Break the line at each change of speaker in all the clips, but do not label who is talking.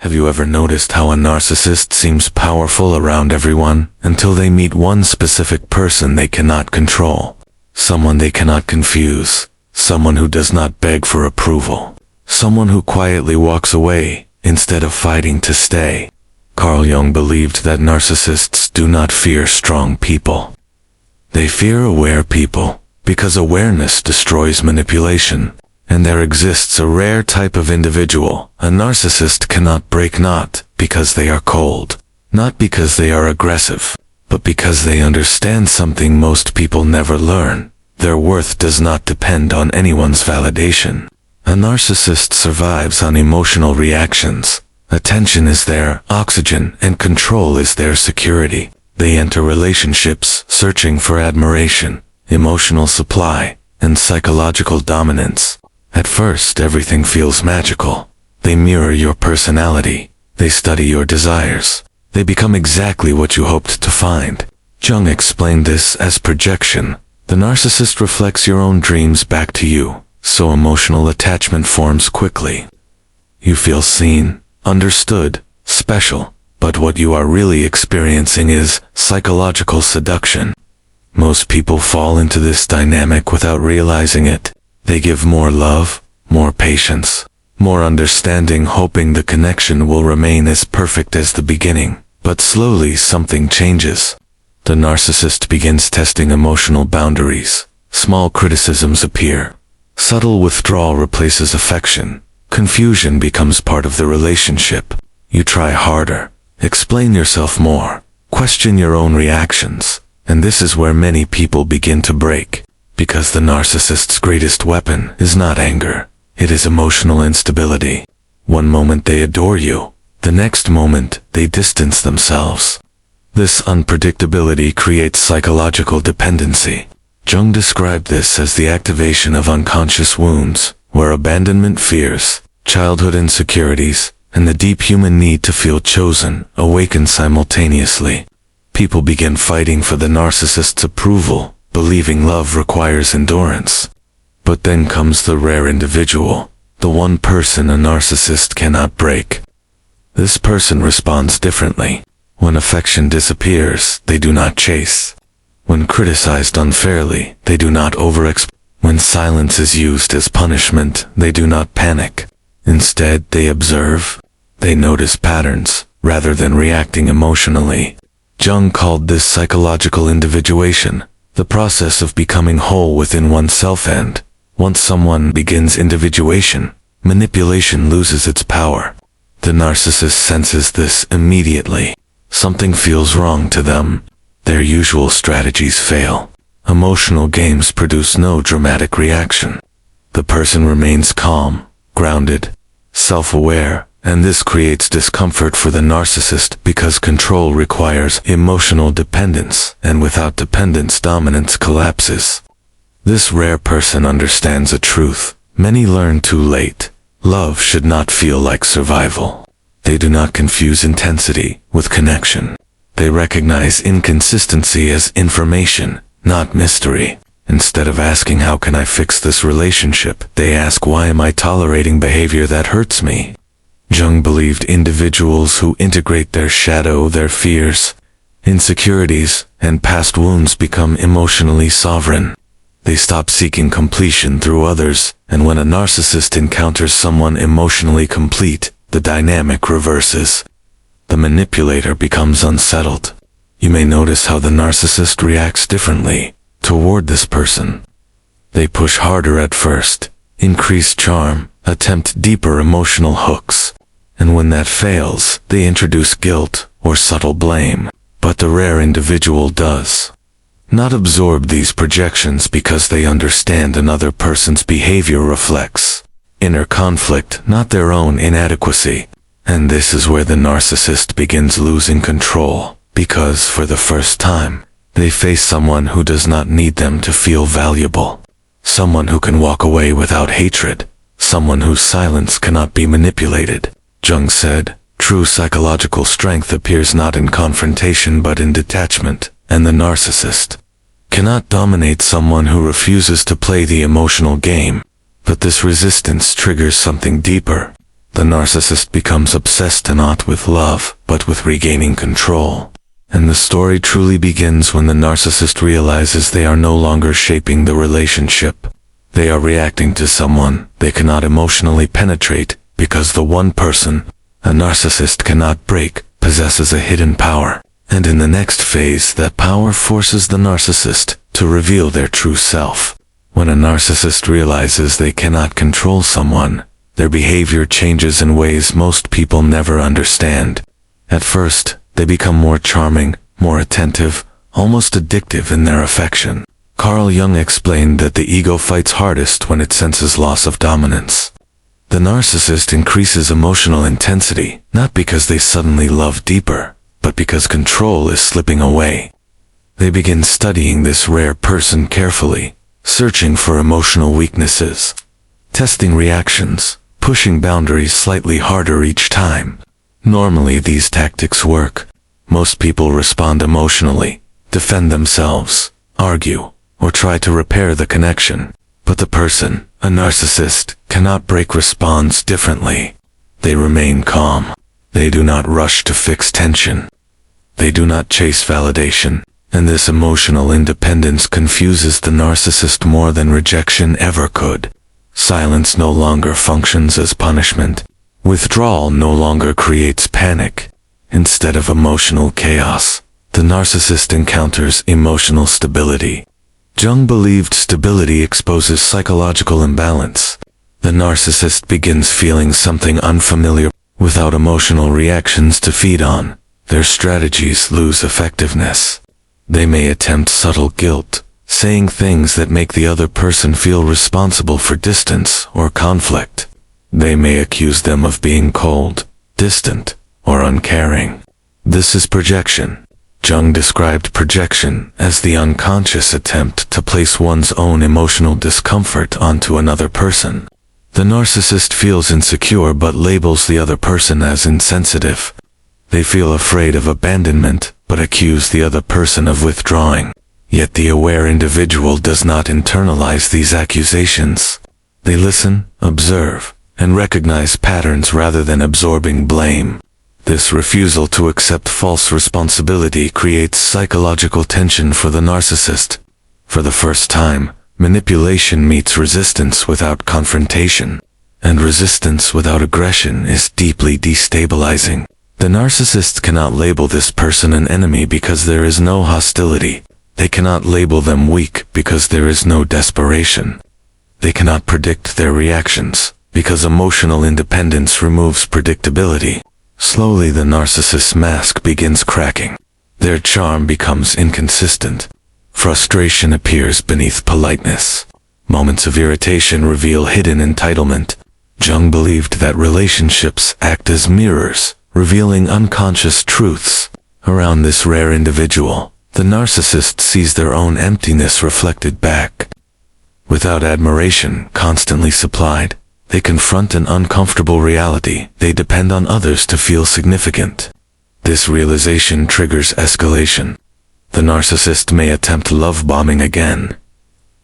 Have you ever noticed how a narcissist seems powerful around everyone until they meet one specific person they cannot control? Someone they cannot confuse, someone who does not beg for approval, someone who quietly walks away instead of fighting to stay. Carl Jung believed that narcissists do not fear strong people. They fear aware people, because awareness destroys manipulation. And there exists a rare type of individual a narcissist cannot break, not because they are cold, not because they are aggressive, but because they understand something most people never learn. Their worth does not depend on anyone's validation. A narcissist survives on emotional reactions. Attention is their oxygen and control is their security. They enter relationships searching for admiration, emotional supply, and psychological dominance. At first, everything feels magical. They mirror your personality. They study your desires. They become exactly what you hoped to find. Jung explained this as projection. The narcissist reflects your own dreams back to you, so emotional attachment forms quickly. You feel seen, understood, special, but what you are really experiencing is psychological seduction. Most people fall into this dynamic without realizing it. They give more love, more patience, more understanding, hoping the connection will remain as perfect as the beginning. But slowly something changes. The narcissist begins testing emotional boundaries. Small criticisms appear. Subtle withdrawal replaces affection. Confusion becomes part of the relationship. You try harder, explain yourself more, question your own reactions. And this is where many people begin to break. Because the narcissist's greatest weapon is not anger, it is emotional instability. One moment they adore you, the next moment they distance themselves. This unpredictability creates psychological dependency. Jung described this as the activation of unconscious wounds, where abandonment fears, childhood insecurities, and the deep human need to feel chosen awaken simultaneously. People begin fighting for the narcissist's approval, believing love requires endurance. But then comes the rare individual, the one person a narcissist cannot break. This person responds differently. When affection disappears, they do not chase. When criticized unfairly, they do not overexplain. When silence is used as punishment, they do not panic. Instead, they observe. They notice patterns, rather than reacting emotionally. Jung called this psychological individuation. The process of becoming whole within oneself, and once someone begins individuation, manipulation loses its power. The narcissist senses this immediately. Something feels wrong to them. Their usual strategies fail. Emotional games produce no dramatic reaction. The person remains calm, grounded, self-aware, and this creates discomfort for the narcissist because control requires emotional dependence, and without dependence, dominance collapses. This rare person understands a truth many learn too late. Love should not feel like survival. They do not confuse intensity with connection. They recognize inconsistency as information, not mystery. Instead of asking how can I fix this relationship, they ask why am I tolerating behavior that hurts me? Jung believed individuals who integrate their shadow, their fears, insecurities, and past wounds become emotionally sovereign. They stop seeking completion through others, and when a narcissist encounters someone emotionally complete, the dynamic reverses. The manipulator becomes unsettled. You may notice how the narcissist reacts differently toward this person. They push harder at first, increase charm, attempt deeper emotional hooks. And when that fails, they introduce guilt or subtle blame. But the rare individual does not absorb these projections because they understand another person's behavior reflects inner conflict, not their own inadequacy. And this is where the narcissist begins losing control, because for the first time, they face someone who does not need them to feel valuable. Someone who can walk away without hatred. Someone whose silence cannot be manipulated. Jung said, true psychological strength appears not in confrontation but in detachment, and the narcissist cannot dominate someone who refuses to play the emotional game. But this resistance triggers something deeper. The narcissist becomes obsessed not with love, but with regaining control. And the story truly begins when the narcissist realizes they are no longer shaping the relationship. They are reacting to someone they cannot emotionally penetrate, because the one person a narcissist cannot break possesses a hidden power. And in the next phase, that power forces the narcissist to reveal their true self. When a narcissist realizes they cannot control someone, their behavior changes in ways most people never understand. At first, they become more charming, more attentive, almost addictive in their affection. Carl Jung explained that the ego fights hardest when it senses loss of dominance. The narcissist increases emotional intensity, not because they suddenly love deeper, but because control is slipping away. They begin studying this rare person carefully, searching for emotional weaknesses, testing reactions, pushing boundaries slightly harder each time. Normally these tactics work. Most people respond emotionally, defend themselves, argue, or try to repair the connection. But the person, a narcissist, cannot break responds differently. They remain calm. They do not rush to fix tension. They do not chase validation. And this emotional independence confuses the narcissist more than rejection ever could. Silence no longer functions as punishment. Withdrawal no longer creates panic. Instead of emotional chaos, the narcissist encounters emotional stability. Jung believed stability exposes psychological imbalance. The narcissist begins feeling something unfamiliar. Without emotional reactions to feed on, their strategies lose effectiveness. They may attempt subtle guilt, saying things that make the other person feel responsible for distance or conflict. They may accuse them of being cold, distant, or uncaring. This is projection. Jung described projection as the unconscious attempt to place one's own emotional discomfort onto another person. The narcissist feels insecure but labels the other person as insensitive. They feel afraid of abandonment but accuse the other person of withdrawing. Yet the aware individual does not internalize these accusations. They listen, observe, and recognize patterns rather than absorbing blame. This refusal to accept false responsibility creates psychological tension for the narcissist. For the first time, manipulation meets resistance without confrontation, and resistance without aggression is deeply destabilizing. The narcissist cannot label this person an enemy because there is no hostility. They cannot label them weak because there is no desperation. They cannot predict their reactions because emotional independence removes predictability. Slowly the narcissist's mask begins cracking. Their charm becomes inconsistent. Frustration appears beneath politeness. Moments of irritation reveal hidden entitlement. Jung believed that relationships act as mirrors, revealing unconscious truths. Around this rare individual, the narcissist sees their own emptiness reflected back. Without admiration constantly supplied, they confront an uncomfortable reality. They depend on others to feel significant. This realization triggers escalation. The narcissist may attempt love bombing again,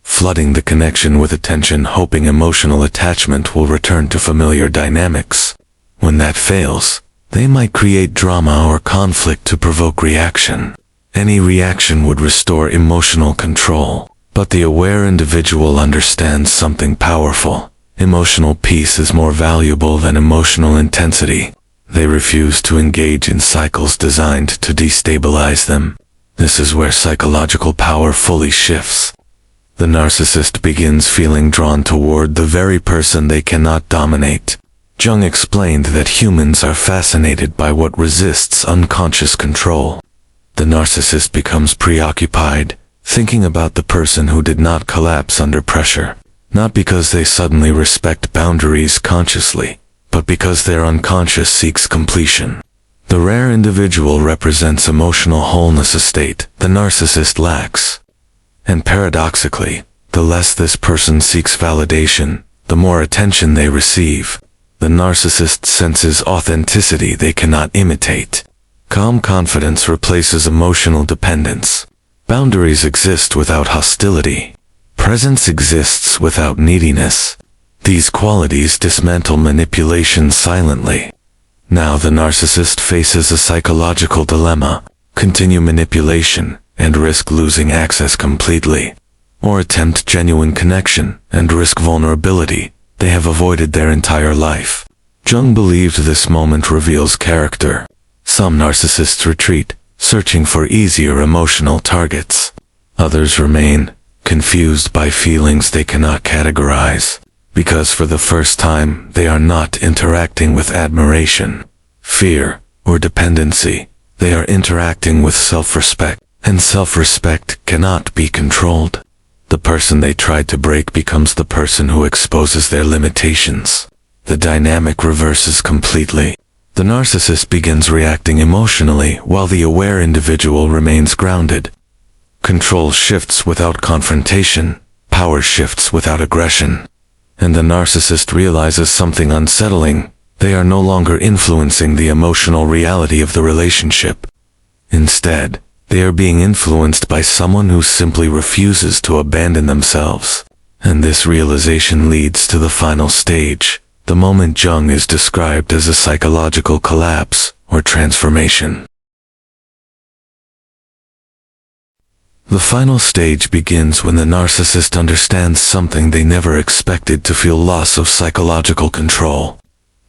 flooding the connection with attention, hoping emotional attachment will return to familiar dynamics. When that fails, they might create drama or conflict to provoke reaction. Any reaction would restore emotional control. But the aware individual understands something powerful. Emotional peace is more valuable than emotional intensity. They refuse to engage in cycles designed to destabilize them. This is where psychological power fully shifts. The narcissist begins feeling drawn toward the very person they cannot dominate. Jung explained that humans are fascinated by what resists unconscious control. The narcissist becomes preoccupied, thinking about the person who did not collapse under pressure. Not because they suddenly respect boundaries consciously, but because their unconscious seeks completion. The rare individual represents emotional wholeness, a state the narcissist lacks. And paradoxically, the less this person seeks validation, the more attention they receive. The narcissist senses authenticity they cannot imitate. Calm confidence replaces emotional dependence. Boundaries exist without hostility. Presence exists without neediness. These qualities dismantle manipulation silently. Now the narcissist faces a psychological dilemma: continue manipulation and risk losing access completely, or attempt genuine connection and risk vulnerability they have avoided their entire life. Jung believed this moment reveals character. Some narcissists retreat, searching for easier emotional targets. Others remain, confused by feelings they cannot categorize, because for the first time they are not interacting with admiration, fear, or dependency. They are interacting with self-respect, and self-respect cannot be controlled. The person they tried to break becomes the person who exposes their limitations. The dynamic reverses completely. The narcissist begins reacting emotionally while the aware individual remains grounded. Control shifts without confrontation, power shifts without aggression. And the narcissist realizes something unsettling: they are no longer influencing the emotional reality of the relationship. Instead, they are being influenced by someone who simply refuses to abandon themselves. And this realization leads to the final stage, the moment Jung is described as a psychological collapse or transformation. The final stage begins when the narcissist understands something they never expected to feel: loss of psychological control.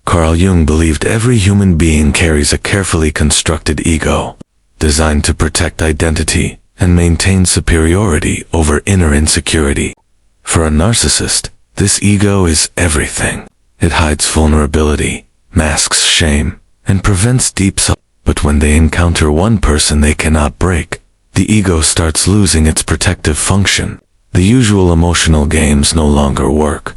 Carl Jung believed every human being carries a carefully constructed ego, designed to protect identity and maintain superiority over inner insecurity. For a narcissist, this ego is everything. It hides vulnerability, masks shame, and prevents deep suffering. But when they encounter one person they cannot break, the ego starts losing its protective function. The usual emotional games no longer work.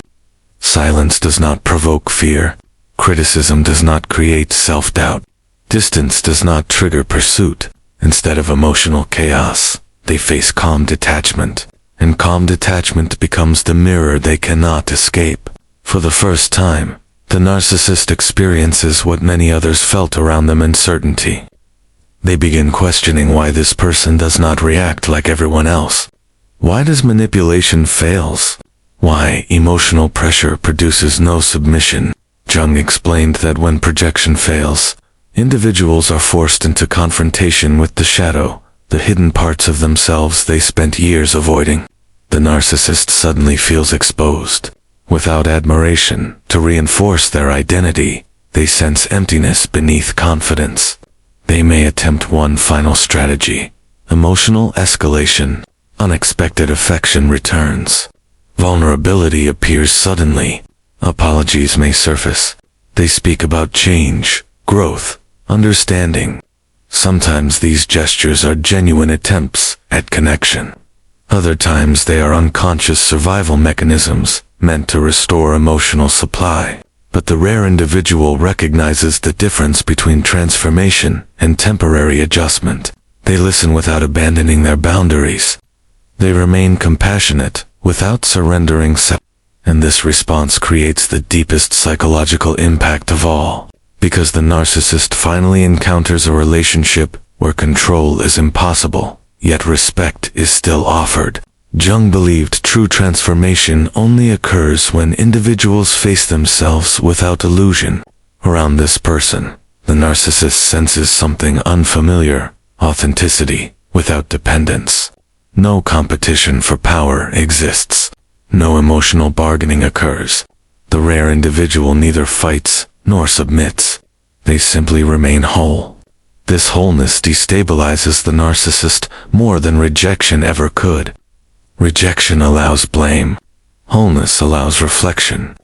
Silence does not provoke fear. Criticism does not create self-doubt. Distance does not trigger pursuit. Instead of emotional chaos, they face calm detachment. And calm detachment becomes the mirror they cannot escape. For the first time, the narcissist experiences what many others felt around them: uncertainty. They begin questioning why this person does not react like everyone else. Why does manipulation fails? Why emotional pressure produces no submission? Jung explained that when projection fails, individuals are forced into confrontation with the shadow, the hidden parts of themselves they spent years avoiding. The narcissist suddenly feels exposed. Without admiration to reinforce their identity, they sense emptiness beneath confidence. They may attempt one final strategy: emotional escalation. Unexpected affection returns. Vulnerability appears suddenly. Apologies may surface. They speak about change, growth, understanding. Sometimes these gestures are genuine attempts at connection. Other times they are unconscious survival mechanisms meant to restore emotional supply. But the rare individual recognizes the difference between transformation and temporary adjustment. They listen without abandoning their boundaries. They remain compassionate without surrendering self. And this response creates the deepest psychological impact of all, because the narcissist finally encounters a relationship where control is impossible, yet respect is still offered. Jung believed true transformation only occurs when individuals face themselves without illusion. Around this person, the narcissist senses something unfamiliar: authenticity without dependence. No competition for power exists. No emotional bargaining occurs. The rare individual neither fights nor submits. They simply remain whole. This wholeness destabilizes the narcissist more than rejection ever could. Rejection allows blame. Wholeness allows reflection.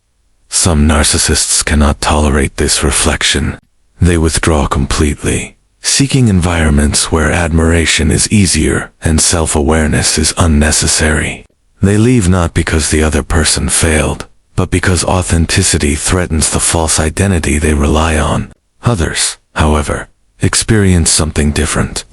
Some narcissists cannot tolerate this reflection. They withdraw completely, seeking environments where admiration is easier and self-awareness is unnecessary. They leave not because the other person failed, but because authenticity threatens the false identity they rely on. Others, however, experience something different.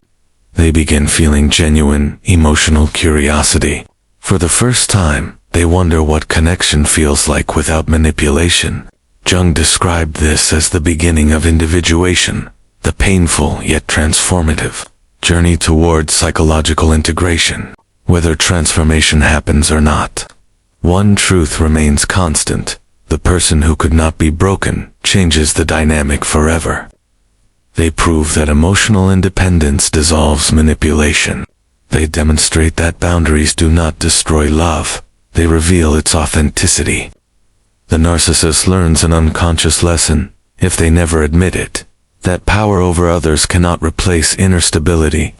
They begin feeling genuine, emotional curiosity. For the first time, they wonder what connection feels like without manipulation. Jung described this as the beginning of individuation, the painful yet transformative journey toward psychological integration. Whether transformation happens or not, one truth remains constant: The person who could not be broken changes the dynamic forever. They prove that emotional independence dissolves manipulation. They demonstrate that boundaries do not destroy love, they reveal its authenticity. The narcissist learns an unconscious lesson, if they never admit it, that power over others cannot replace inner stability,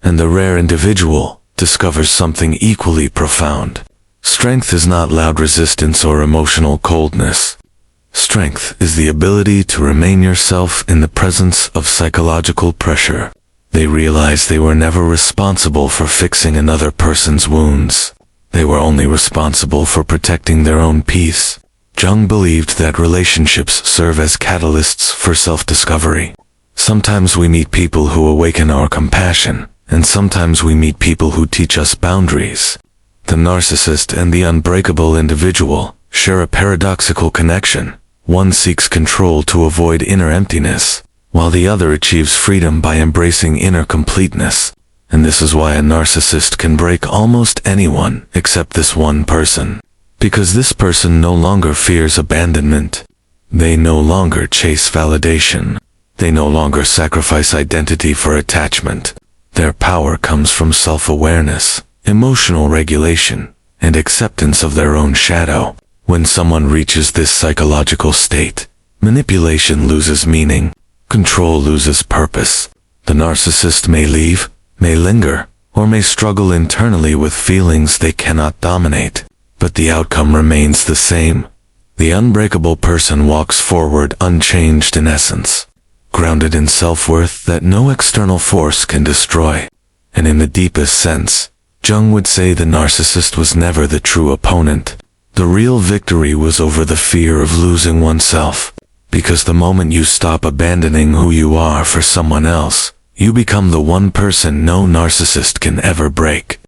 and the rare individual discovers something equally profound. Strength is not loud resistance or emotional coldness. Strength is the ability to remain yourself in the presence of psychological pressure. They realize they were never responsible for fixing another person's wounds. They were only responsible for protecting their own peace. Jung believed that relationships serve as catalysts for self-discovery. Sometimes we meet people who awaken our compassion, and sometimes we meet people who teach us boundaries. The narcissist and the unbreakable individual share a paradoxical connection. One seeks control to avoid inner emptiness, while the other achieves freedom by embracing inner completeness. And this is why a narcissist can break almost anyone except this one person. Because this person no longer fears abandonment. They no longer chase validation. They no longer sacrifice identity for attachment. Their power comes from self-awareness, emotional regulation, and acceptance of their own shadow. When someone reaches this psychological state, manipulation loses meaning, control loses purpose. The narcissist may leave, may linger, or may struggle internally with feelings they cannot dominate. But the outcome remains the same. The unbreakable person walks forward unchanged in essence, grounded in self-worth that no external force can destroy. And in the deepest sense, Jung would say the narcissist was never the true opponent. The real victory was over the fear of losing oneself. Because the moment you stop abandoning who you are for someone else, you become the one person no narcissist can ever break.